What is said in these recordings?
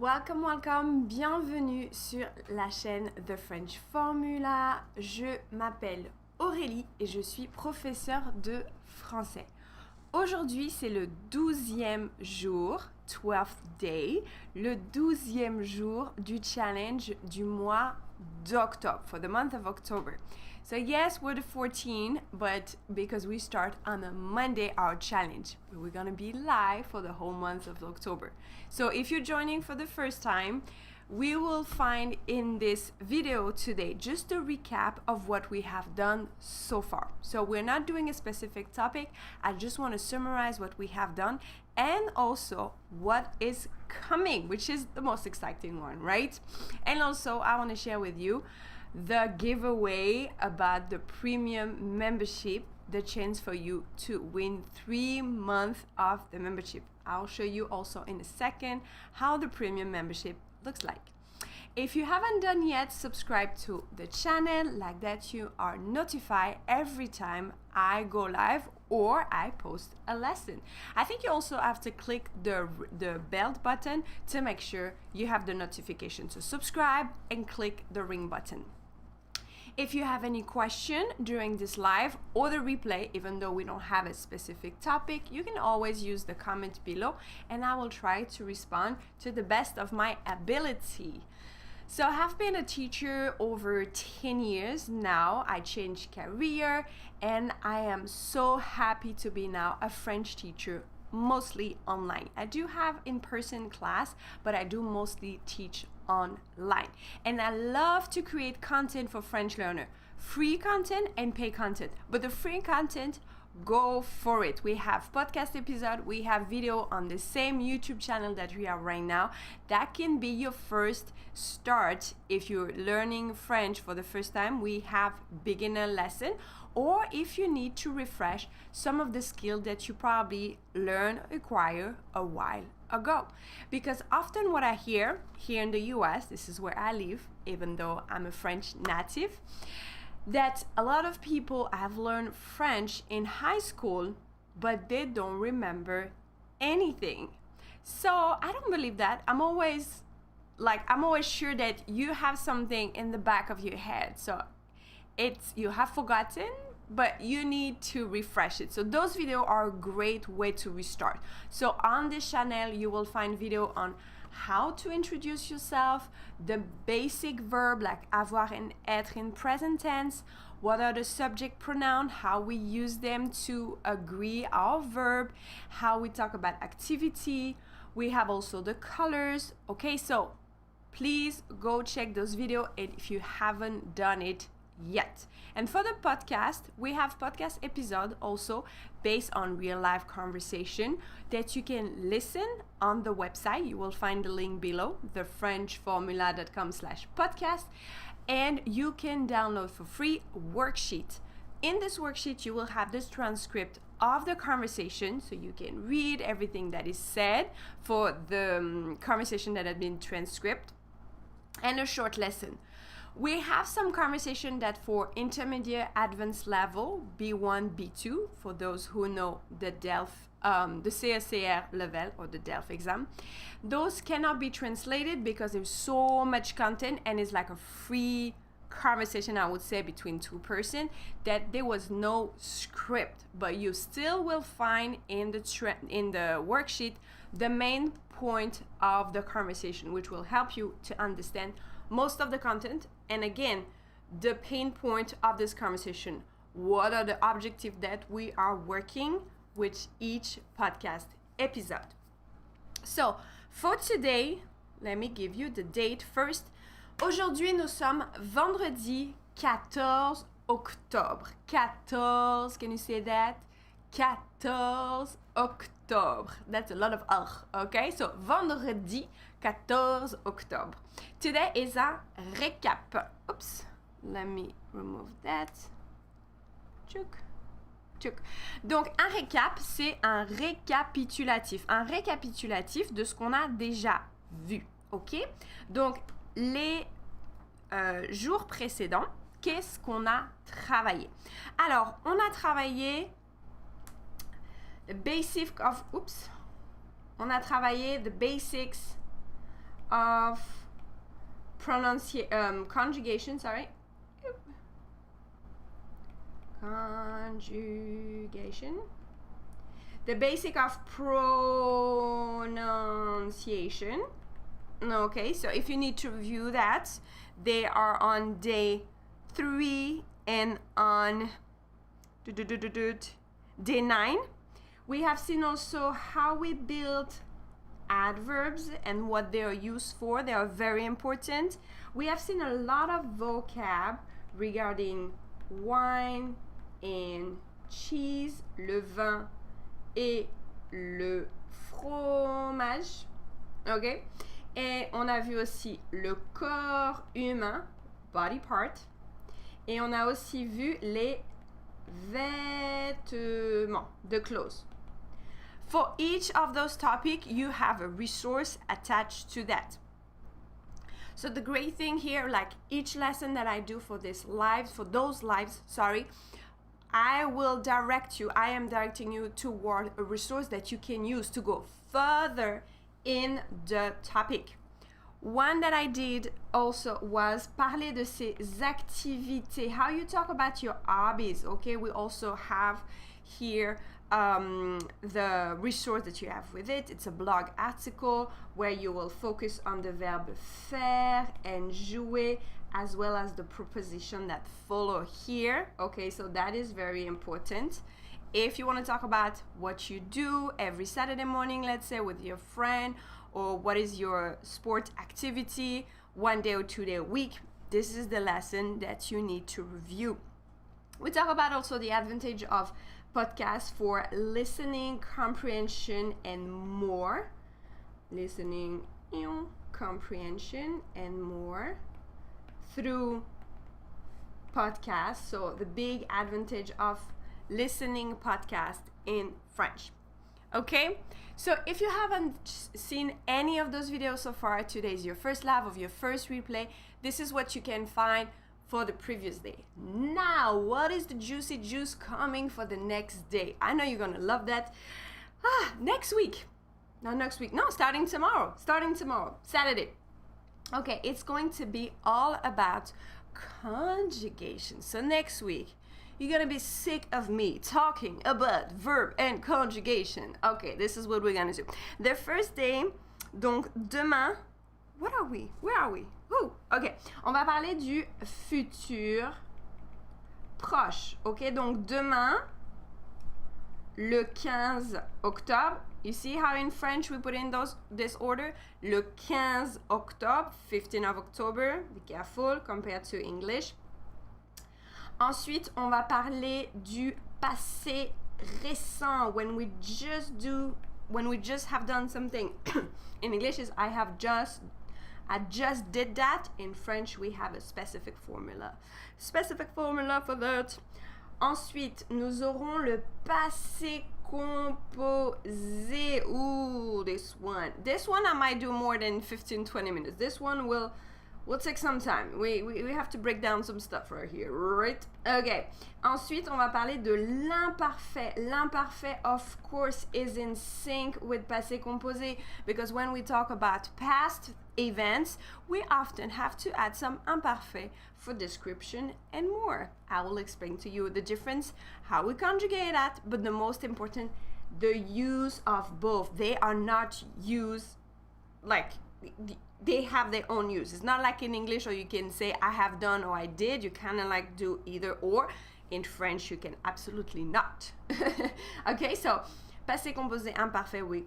Welcome, bienvenue sur la chaîne The French Formula. Je m'appelle Aurélie et je suis professeure de français. Aujourd'hui, c'est le 12e jour, 12th day, le 12e jour du challenge du mois d'octobre, for the month of October. So yes, we're the 14, but because we start on a Monday, our challenge, we're gonna be live for the whole month of October. So if you're joining for the first time, we will find in this video today just a recap of what we have done so far. So we're not doing a specific topic. I just want to summarize what we have done and also what is coming, which is the most exciting one, right? And also I want to share with you the giveaway about the premium membership, the chance for you to win 3 months of the membership. I'll show you also in a second how the premium membership looks like. If you haven't done yet, subscribe to the channel, like that you are notified every time I go live or I post a lesson. I think you also have to click the bell button to make sure you have the notification to subscribe and click the ring button. If you have any question during this live or the replay, even though we don't have a specific topic, you can always use the comment below and I will try to respond to the best of my ability. So I have been a teacher over 10 years now. I changed career and I am so happy to be now a French teacher, mostly online. I do have in-person class, but I do mostly teach online. And I love to create content for French learner, free content and pay content. But the free content, go for it. We have podcast episode, we have video on the same YouTube channel that we are right now. That can be your first start if you're learning French for the first time. We have beginner lesson, or if you need to refresh some of the skills that you probably acquire a while ago. Because often what I hear here in the US, this is where I live, even though I'm a French native, that a lot of people have learned French in high school, but they don't remember anything. So I don't believe that. I'm always sure that you have something in the back of your head. So you have forgotten, but you need to refresh it. So those videos are a great way to restart. So on this channel, you will find video on how to introduce yourself, the basic verb like avoir and être in present tense, what are the subject pronouns, how we use them to agree our verb, how we talk about activity. We have also the colors. Okay, so please go check those videos if you haven't done it yet. And for the podcast, we have podcast episode also based on real life conversation that you can listen on the website. You will find the link below, thefrenchformula.com/podcast, and you can download for free worksheet. In this worksheet, you will have this transcript of the conversation, so you can read everything that is said for the conversation that has been transcribed, and a short lesson. We have some conversation that for intermediate advanced level, B1, B2, for those who know the DELF, the CSCR level or the DELF exam. Those cannot be translated because there's so much content and it's like a free conversation, I would say, between two persons, that there was no script, but you still will find in the worksheet the main point of the conversation, which will help you to understand most of the content. And again, the pain point of this conversation, what are the objectives that we are working with each podcast episode. So for today, let me give you the date first. Aujourd'hui, nous sommes vendredi 14 octobre. 14, can you say that? 14 octobre. That's a lot of okay? So vendredi 14 octobre. Today is a recap. Oops, let me remove that. Tchouk. Donc, un récap, c'est un récapitulatif. Un récapitulatif de ce qu'on a déjà vu. OK? Donc, les jours précédents, qu'est-ce qu'on a travaillé? Alors, on a travaillé the basics of conjugation, conjugation. The basic of pronunciation. Okay, so if you need to review that, they are on day 3 and on day 9. We have seen also how we build adverbs and what they are used for. They are very important. We have seen a lot of vocab regarding wine and cheese, le vin et le fromage. Ok? Et on a vu aussi le corps humain, body part. Et on a aussi vu les vêtements, the clothes. For each of those topics, you have a resource attached to that. So the great thing here, like each lesson that I do for those lives, I am directing you toward a resource that you can use to go further in the topic. One that I did also was parler de ces activités, how you talk about your hobbies, okay? We also have here the resource that you have with it. It's a blog article where you will focus on the verb faire and jouer, as well as the preposition that follow here. Okay, so that is very important. If you want to talk about what you do every Saturday morning, let's say with your friend, or what is your sport activity 1 day or 2 day a week, this is the lesson that you need to review. We talk about also the advantage of podcasts for listening, comprehension, and more. Listening, comprehension, and more through podcasts. So the big advantage of listening podcast in French. Okay, so if you haven't seen any of those videos so far, today is your first live of your first replay. This is what you can find for the previous day. Now, what is the juicy juice coming for the next day? I know you're gonna love that. Starting tomorrow, Saturday. Okay, it's going to be all about conjugation. So next week, you're gonna be sick of me talking about verb and conjugation. Okay, this is what we're gonna do. The first day, donc demain, what are we? Where are we? Ok, on va parler du futur proche. Ok, donc demain, le 15 octobre. You see how in French we put in this order? Le 15 octobre, 15 of October. Be careful compared to English. Ensuite, on va parler du passé récent, when we just have done something. In English is I just did that. In French, we have a specific formula for that. Ensuite, nous aurons le passé composé. Ooh, this one I might do more than 15-20 minutes. This one will take some time. We have to break down some stuff right here, right? Okay. Ensuite, on va parler de l'imparfait. L'imparfait, of course, is in sync with passé composé, because when we talk about past events, we often have to add some imparfait for description and more. I will explain to you the difference, how we conjugate that, but the most important, the use of both. They are not used like they have their own use. It's not like in English, or you can say I have done or I did. You kind of like do either or. In French, you can absolutely not. Okay, so passé composé imparfait, we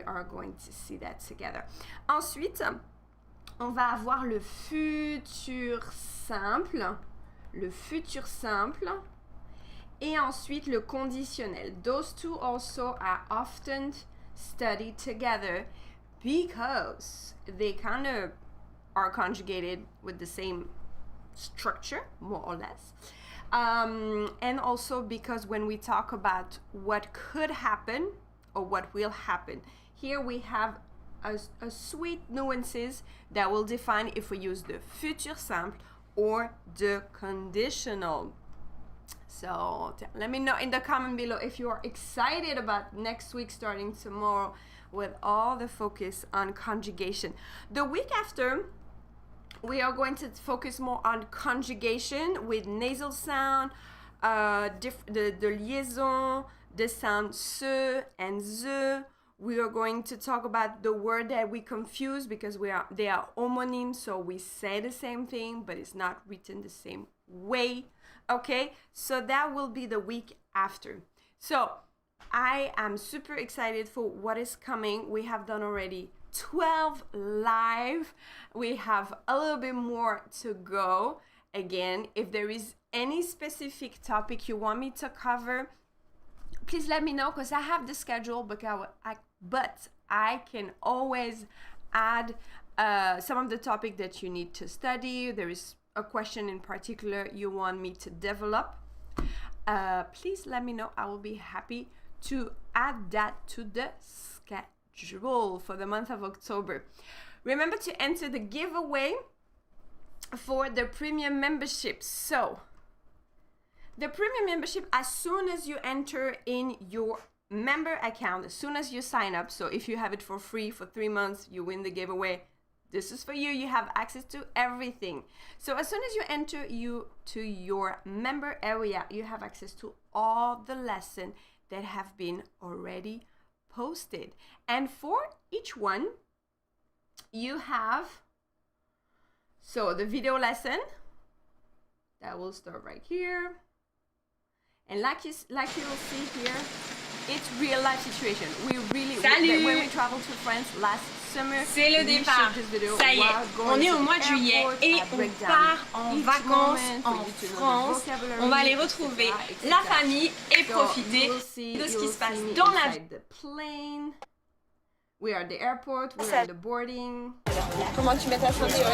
are going to see that together. Ensuite, on va avoir le futur simple. Et ensuite, le conditionnel. Those two also are often studied together because they kind of are conjugated with the same structure, more or less. And also because when we talk about what could happen or what will happen, here we have a sweet nuances that will define if we use the futur simple or the conditional. So let me know in the comment below if you are excited about next week starting tomorrow with all the focus on conjugation. The week after, we are going to focus more on conjugation with nasal sound, the liaison, the sound se and ze. We are going to talk about the word that we confuse because they are homonyms, so we say the same thing, but it's not written the same way. Okay, so that will be the week after. So I am super excited for what is coming. We have done already 12 live. We have a little bit more to go. Again, if there is any specific topic you want me to cover, please let me know because I have the schedule, but I can always add some of the topic that you need to study. There is a question in particular you want me to develop. Please let me know. I will be happy to add that to the schedule for the month of October. Remember to enter the giveaway for the premium membership. So the premium membership, as soon as you enter in your member account, as soon as you sign up, so if you have it for free for 3 months, you win the giveaway. This is for you. You have access to everything. So as soon as you enter to your member area, you have access to all the lessons that have been already posted. And for each one, you have, so the video lesson, that will start right here. And like you will see here, it's real life situation. We really, when we traveled to France last summer, c'est le départ. Ça y est, on est au mois de juillet et on part en vacances en France. On va aller retrouver la famille et profiter de ce qui se passe dans l'avion. We are at the airport, we are at the boarding. Comment tu mets ta ceinture?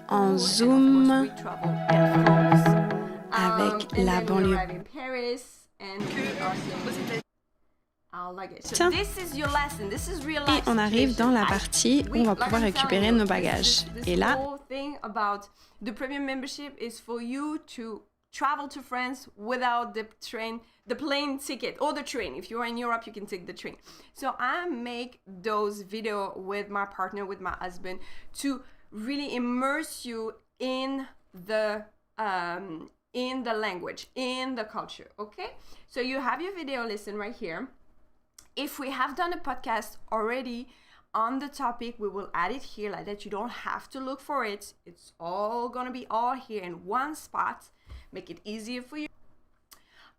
En zoom avec la banlieue. Tiens. Et on arrive dans la partie où on va pouvoir récupérer nos bagages. Et là, the premium membership is for you to travel to France without the plane ticket or the train. If you're in Europe, you can take the train. So I make those videos with my partner, with my husband, to really immerse you in the language, in the culture, okay? So you have your video lesson right here. If we have done a podcast already on the topic, we will add it here like that. You don't have to look for it. It's all gonna be all here in one spot. Make it easier for you.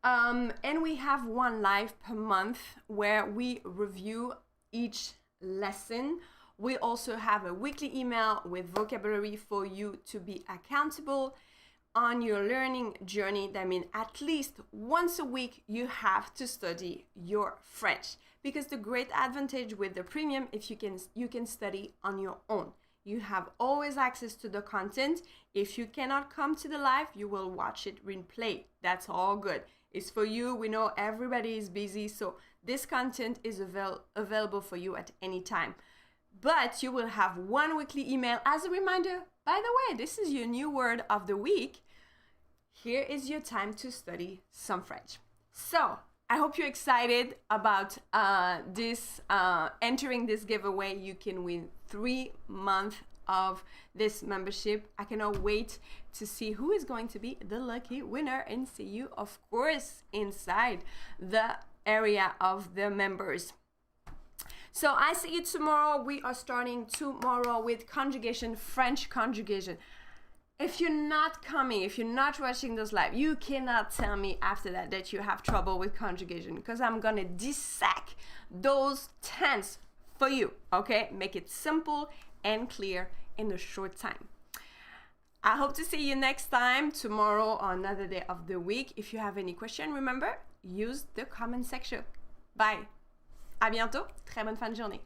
And we have one live per month where we review each lesson. We also have a weekly email with vocabulary for you to be accountable on your learning journey. That means at least once a week you have to study your French, because the great advantage with the premium, if you can study on your own. You have always access to the content. If you cannot come to the live, you will watch it replay. That's all good. It's for you. We know everybody is busy, so this content is available for you at any time. But you will have one weekly email as a reminder. By the way, this is your new word of the week. Here is your time to study some French. So I hope you're excited about entering this giveaway. You can win 3 months of this membership. I cannot wait to see who is going to be the lucky winner and see you, of course, inside the area of the members. So I see you tomorrow. We are starting tomorrow with conjugation, French conjugation. If you're not coming, if you're not watching those live, you cannot tell me after that you have trouble with conjugation, because I'm gonna dissect those tense for you, okay? Make it simple and clear in a short time. I hope to see you next time, tomorrow or another day of the week. If you have any question, remember, use the comment section. Bye. À bientôt. Très bonne fin de journée.